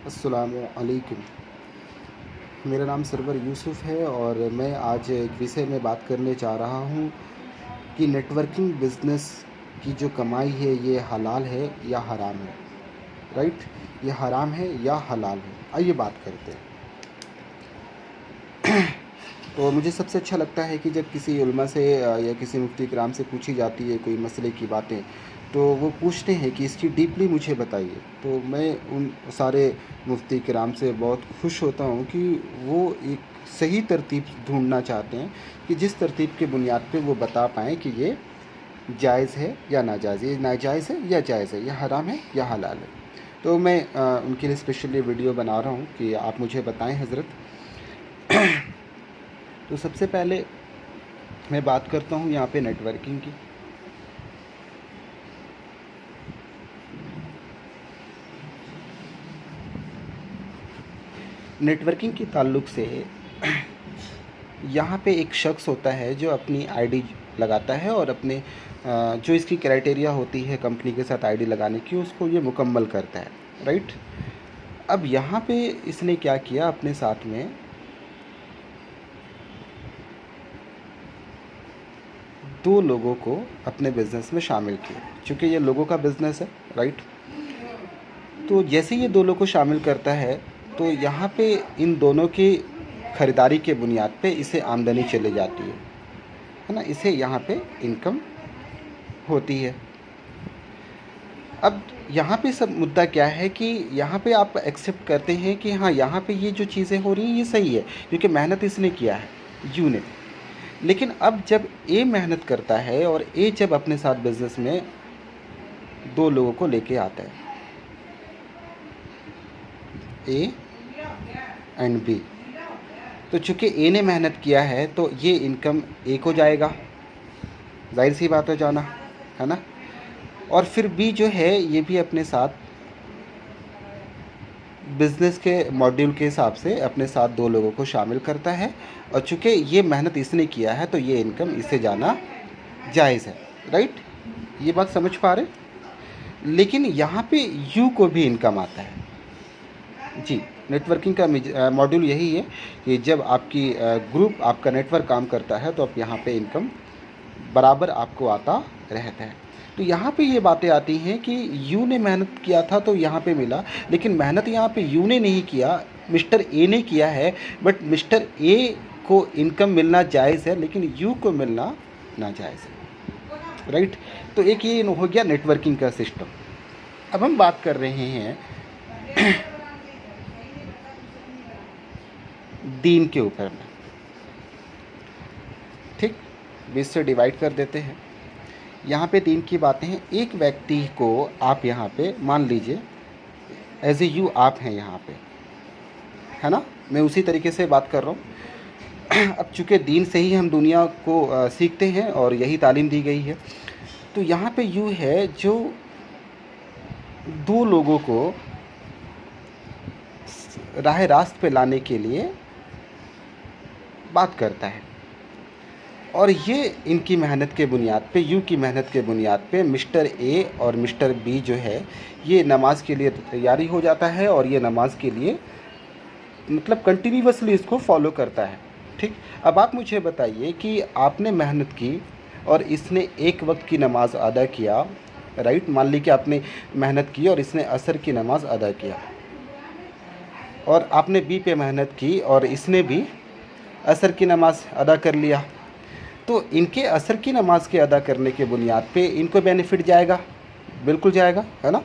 अस्सलामु अलैकुम। मेरा नाम सरवर यूसुफ़ है और मैं आज एक विषय में बात करने जा रहा हूँ कि नेटवर्किंग बिज़नेस की जो कमाई है ये हलाल है या हराम है, राइट? ये हराम है या हलाल है? आइए बात करते हैं। तो मुझे सबसे अच्छा लगता है कि जब किसी उलमा से या किसी मुफ्ती किराम से पूछी जाती है कोई मसले की बातें, तो वो पूछते हैं कि इसकी डीपली मुझे बताइए। तो मैं उन सारे मुफ्ती किराम से बहुत खुश होता हूँ कि वो एक सही तरतीब ढूँढना चाहते हैं कि जिस तरतीब के बुनियाद पे वो बता पाएँ कि ये जायज़ है या नाजायज़, ये नाजायज़ है या जायज़ है, या हराम है या हलाल है। तो मैं उनके लिए स्पेशली वीडियो बना रहा हूँ कि आप मुझे बताएँ हज़रत। तो सबसे पहले मैं बात करता हूँ यहाँ पे नेटवर्किंग की। नेटवर्किंग के ताल्लुक़ से यहाँ पे एक शख्स होता है जो अपनी आईडी लगाता है और अपने जो इसकी क्राइटेरिया होती है कंपनी के साथ आईडी लगाने की, उसको ये मुकम्मल करता है, राइट? अब यहाँ पे इसने क्या किया, अपने साथ में 2 लोगों को अपने बिज़नेस में शामिल किया। चूँकि ये लोगों का बिज़नेस है, राइट? तो जैसे ये 2 लोगों को शामिल करता है, तो यहाँ पे इन दोनों की ख़रीदारी के बुनियाद पे इसे आमदनी चली जाती है ना? इसे यहाँ पे इनकम होती है। अब यहाँ पे सब मुद्दा क्या है कि यहाँ पे आप एक्सेप्ट करते हैं कि हाँ, यहाँ पे ये जो चीज़ें हो रही हैं ये सही है, क्योंकि मेहनत इसने किया है, यू ने। लेकिन अब जब ए मेहनत करता है और ए जब अपने साथ बिज़नेस में 2 लोगों को लेके आता है, ए एंड बी, तो चूँकि ए ने मेहनत किया है तो ये इनकम ए को जाएगा, ज़ाहिर सी बात हो जाना, है ना? और फिर बी जो है ये भी अपने साथ बिज़नेस के मॉड्यूल के हिसाब से अपने साथ 2 लोगों को शामिल करता है, और चूँकि ये मेहनत इसने किया है तो ये इनकम इससे जाना जायज़ है, राइट? ये बात समझ पा रहे? लेकिन यहाँ पे यू को भी इनकम आता है। जी, नेटवर्किंग का मॉड्यूल यही है कि जब आपकी ग्रुप, आपका नेटवर्क काम करता है तो आप यहाँ पे इनकम बराबर आपको आता रहता है। तो यहाँ पे ये बातें आती हैं कि यू ने मेहनत किया था तो यहाँ पे मिला, लेकिन मेहनत यहाँ पे यू ने नहीं किया, मिस्टर ए ने किया है। बट मिस्टर ए को इनकम मिलना जायज़ है, लेकिन यू को मिलना नाजायज़ है, राइट? तो एक ये हो गया नेटवर्किंग का सिस्टम। अब हम बात कर रहे हैं दीन के ऊपर में, ठीक? 20 से डिवाइड कर देते हैं। यहाँ पे 3 की बातें हैं। एक व्यक्ति को आप यहाँ पे मान लीजिए एज ए यू आप हैं यहाँ पे, है ना? मैं उसी तरीके से बात कर रहा हूँ। अब चूँकि दीन से ही हम दुनिया को सीखते हैं और यही तालीम दी गई है, तो यहाँ पे यू है जो 2 लोगों को राह रास्त पे लाने के लिए बात करता है, और ये इनकी मेहनत के बुनियाद पे, यू की मेहनत के बुनियाद पे मिस्टर ए और मिस्टर बी जो है ये नमाज के लिए तैयारी हो जाता है, और ये नमाज के लिए मतलब कंटिन्यूअसली इसको फॉलो करता है, ठीक? अब आप मुझे बताइए कि आपने मेहनत की और इसने एक वक्त की नमाज अदा किया, राइट? मान ली कि आपने मेहनत की और इसने असर की नमाज अदा किया, और आपने बी पे मेहनत की और इसने भी असर की नमाज अदा कर लिया। तो इनके असर की नमाज के अदा करने के बुनियाद पे इनको बेनिफिट जाएगा, बिल्कुल जाएगा, है ना?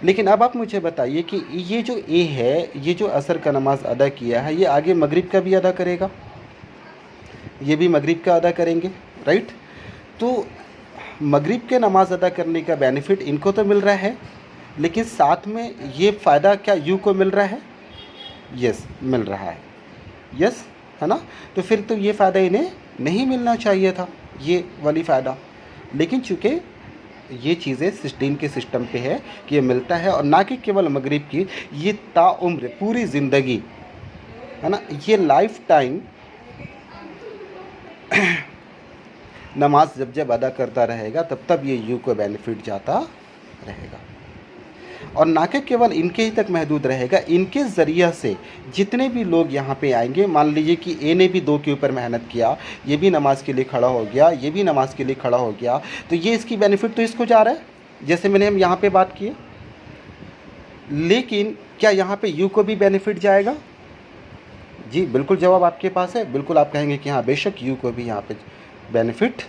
लेकिन अब आप मुझे बताइए कि ये जो ए है, ये जो असर का नमाज अदा किया है, ये आगे मगरिब का भी अदा करेगा, ये भी मगरिब का अदा करेंगे, राइट? तो मगरिब के नमाज अदा करने का बेनिफिट इनको तो मिल रहा है, लेकिन साथ में ये फ़ायदा क्या यू को मिल रहा है? यस, मिल रहा है, यस, है ना? तो फिर तो ये फ़ायदा इन्हें नहीं मिलना चाहिए था, ये वाली फ़ायदा। लेकिन चूँकि ये चीज़ें दीन के सिस्टम पे है कि ये मिलता है, और ना कि केवल मगरिब की, ये ताउम्र पूरी ज़िंदगी, है ना? ये लाइफ टाइम नमाज जब जब अदा करता रहेगा तब तब ये यू को बेनिफिट जाता रहेगा। और ना कि केवल इनके ही तक महदूद रहेगा, इनके ज़रिए से जितने भी लोग यहाँ पे आएंगे, मान लीजिए कि ए ने भी 2 के ऊपर मेहनत किया, ये भी नमाज के लिए खड़ा हो गया, ये भी नमाज के लिए खड़ा हो गया, तो ये इसकी बेनिफिट तो इसको जा रहा है, जैसे मैंने हम यहाँ पे बात की। लेकिन क्या यहाँ पे यू को भी बेनिफिट जाएगा? जी बिल्कुल, जवाब आपके पास है। बिल्कुल आप कहेंगे कि हाँ बेशक यू को भी यहाँ पे बेनिफिट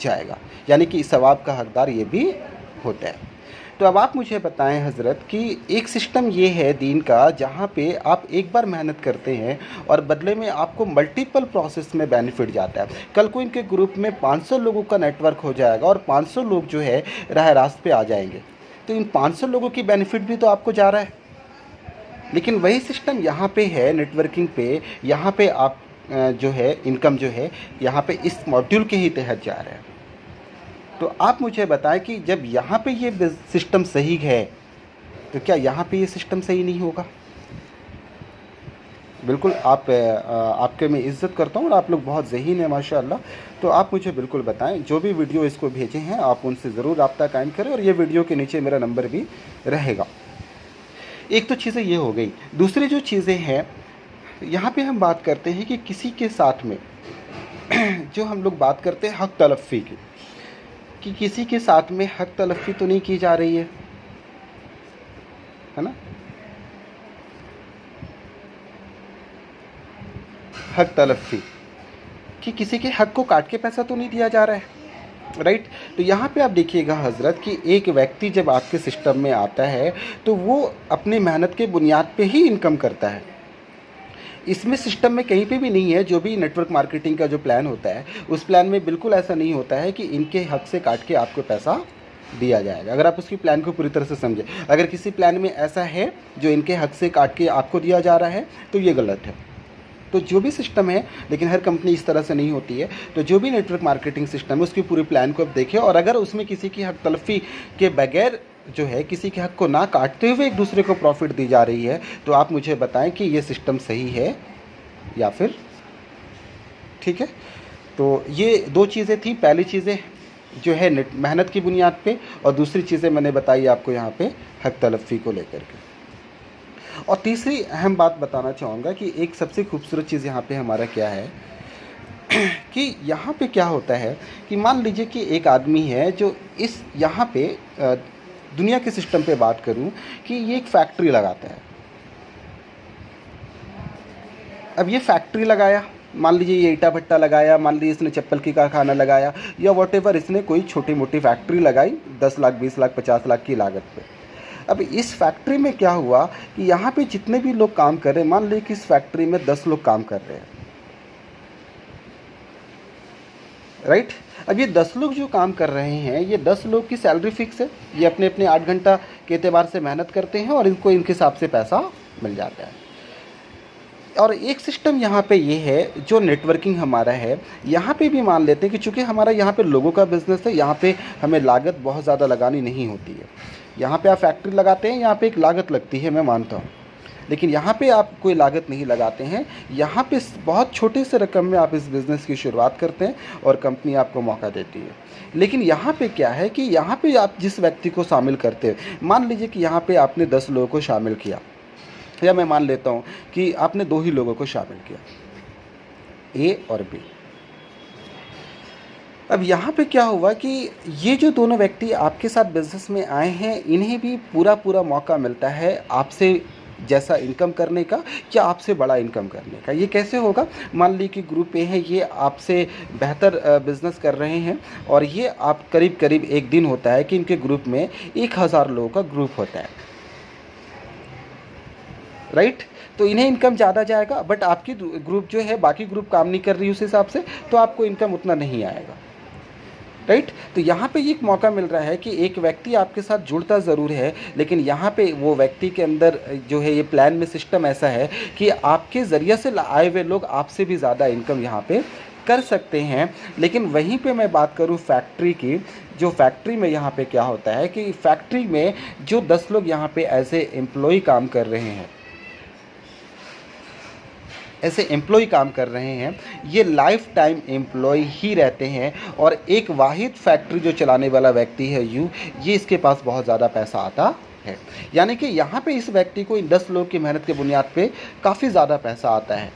जाएगा, यानी कि इस सवाब का हकदार ये भी होता है। तो अब आप मुझे बताएं हज़रत कि एक सिस्टम ये है दीन का जहाँ पे आप एक बार मेहनत करते हैं और बदले में आपको मल्टीपल प्रोसेस में बेनिफिट जाता है। कल को इनके ग्रुप में 500 लोगों का नेटवर्क हो जाएगा और 500 लोग जो है राह रास्त पे आ जाएंगे, तो इन 500 लोगों की बेनिफिट भी तो आपको जा रहा है। लेकिन वही सिस्टम यहाँ पे है नेटवर्किंग पे, यहाँ पे आप जो है इनकम जो है यहाँ पे इस मॉड्यूल के ही तहत जा रहा है। तो आप मुझे बताएं कि जब यहाँ पे ये सिस्टम सही है तो क्या यहाँ पे ये सिस्टम सही नहीं होगा? बिल्कुल आपके मैं इज़्ज़त करता हूँ और आप लोग बहुत ज़हीन हैं माशाअल्लाह। तो आप मुझे बिल्कुल बताएं, जो भी वीडियो इसको भेजे हैं आप उनसे ज़रूर रब्ता कायम करें और ये वीडियो के नीचे मेरा नंबर भी रहेगा। एक तो चीज़ें ये हो गई। दूसरी जो चीज़ें हैं यहाँ पे हम बात करते हैं कि किसी के साथ में जो हम लोग बात करते हैं हक तलफ़ी की, कि किसी के साथ में हक तलफ़ी तो नहीं की जा रही है ना? हक तलफ़ी कि किसी के हक को काट के पैसा तो नहीं दिया जा रहा है, राइट? तो यहाँ पे आप देखिएगा हज़रत कि एक व्यक्ति जब आपके सिस्टम में आता है तो वो अपनी मेहनत के बुनियाद पे ही इनकम करता है। इसमें सिस्टम में कहीं पे भी नहीं है, जो भी नेटवर्क मार्केटिंग का जो प्लान होता है उस प्लान में बिल्कुल ऐसा नहीं होता है कि इनके हक से काट के आपको पैसा दिया जाएगा। अगर आप उसकी प्लान को पूरी तरह से समझें, अगर किसी प्लान में ऐसा है जो इनके हक से काट के आपको दिया जा रहा है तो ये गलत है। तो जो भी सिस्टम है, लेकिन हर कंपनी इस तरह से नहीं होती है, तो जो भी नेटवर्क मार्केटिंग सिस्टम है उसकी पूरी प्लान को आप देखें और अगर उसमें किसी की हक तलफ़ी के बगैर जो है किसी के हक को ना काटते हुए एक दूसरे को प्रॉफिट दी जा रही है तो आप मुझे बताएं कि ये सिस्टम सही है या फिर ठीक है। तो ये 2 चीज़ें थी। पहली चीज़ें जो है मेहनत की बुनियाद पे और दूसरी चीज़ें मैंने बताई आपको यहाँ पे हक तलफ़ी को लेकर के। और तीसरी अहम बात बताना चाहूँगा कि एक सबसे खूबसूरत चीज़ यहाँ पे हमारा क्या है कि यहाँ पे क्या होता है कि मान लीजिए कि एक आदमी है जो इस यहाँ पे दुनिया के सिस्टम पे बात करूँ कि ये एक फैक्ट्री लगाता है। अब ये फैक्ट्री लगाया, मान लीजिए ये ईटा भट्टा लगाया, मान लीजिए इसने चप्पल की कारखाना लगाया या वॉटेवर इसने कोई छोटी मोटी फैक्ट्री लगाई 10 लाख 20 लाख 50 लाख की लागत पे। अब इस फैक्ट्री में क्या हुआ कि यहाँ पे जितने भी लोग काम कर रहे हैं, मान लीजिए कि इस फैक्ट्री में 10 लोग काम कर रहे हैं, राइट? अब ये 10 लोग जो काम कर रहे हैं, ये 10 लोग की सैलरी फिक्स है, ये अपने अपने 8 घंटा के एतबार से मेहनत करते हैं और इनको इनके हिसाब से पैसा मिल जाता है। और एक सिस्टम यहाँ पे ये है जो नेटवर्किंग हमारा है, यहाँ पे भी मान लेते हैं कि चूँकि हमारा यहाँ पे लोगों का बिज़नेस है, यहाँ पे हमें लागत बहुत ज़्यादा लगानी नहीं होती है। यहाँ पे आप फैक्ट्री लगाते हैं, यहाँ पे एक लागत लगती है, मैं मानता हूँ, लेकिन यहाँ पे आप कोई लागत नहीं लगाते हैं। यहाँ पे बहुत छोटे से रकम में आप इस बिज़नेस की शुरुआत करते हैं और कंपनी आपको मौका देती है। लेकिन यहाँ पे क्या है कि यहाँ पे आप जिस व्यक्ति को शामिल करते हैं, मान लीजिए कि यहाँ पे आपने 10 लोगों को शामिल किया, या मैं मान लेता हूँ कि आपने 2 ही लोगों को शामिल किया, ए और बी। अब यहाँ पे क्या हुआ कि ये जो दोनों व्यक्ति आपके साथ बिज़नेस में आए हैं, इन्हें भी पूरा मौका मिलता है आपसे जैसा इनकम करने का या आपसे बड़ा इनकम करने का। ये कैसे होगा? मान लीजिए कि ग्रुप ए है, ये आपसे बेहतर बिज़नेस कर रहे हैं और ये आप करीब एक दिन होता है कि इनके ग्रुप में 1000 लोगों का ग्रुप होता है, राइट? तो इन्हें इनकम ज़्यादा जाएगा, बट आपकी ग्रुप जो है बाकी ग्रुप काम नहीं कर रही उस हिसाब से, तो आपको इनकम उतना नहीं आएगा, राइट? तो यहाँ पे एक मौका मिल रहा है कि एक व्यक्ति आपके साथ जुड़ता ज़रूर है, लेकिन यहाँ पे वो व्यक्ति के अंदर जो है ये प्लान में सिस्टम ऐसा है कि आपके ज़रिए से आए हुए लोग आपसे भी ज़्यादा इनकम यहाँ पे कर सकते हैं। लेकिन वहीं पे मैं बात करूँ फैक्ट्री की, जो फैक्ट्री में यहाँ पे क्या होता है कि फैक्ट्री में जो 10 लोग यहाँ पे ऐसे एम्प्लॉय काम कर रहे हैं, ये लाइफ टाइम एम्प्लॉय ही रहते हैं और एक वाहिद फैक्ट्री जो चलाने वाला व्यक्ति है ये इसके पास बहुत ज़्यादा पैसा आता है। यानी कि यहाँ पे इस व्यक्ति को इन 10 लोग की मेहनत के बुनियाद पे काफ़ी ज़्यादा पैसा आता है,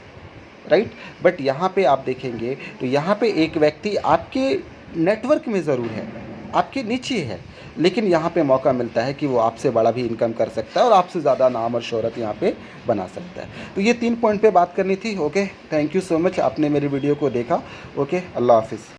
राइट। बट यहाँ पे आप देखेंगे तो यहाँ पे एक व्यक्ति आपके नेटवर्क में ज़रूर है, आपके नीचे है, लेकिन यहाँ पे मौका मिलता है कि वो आपसे बड़ा भी इनकम कर सकता है और आपसे ज़्यादा नाम और शोहरत यहाँ पे बना सकता है। तो ये 3 पॉइंट पे बात करनी थी। Okay, thank you so much, आपने मेरी वीडियो को देखा। ओके, अल्लाह हाफिज़।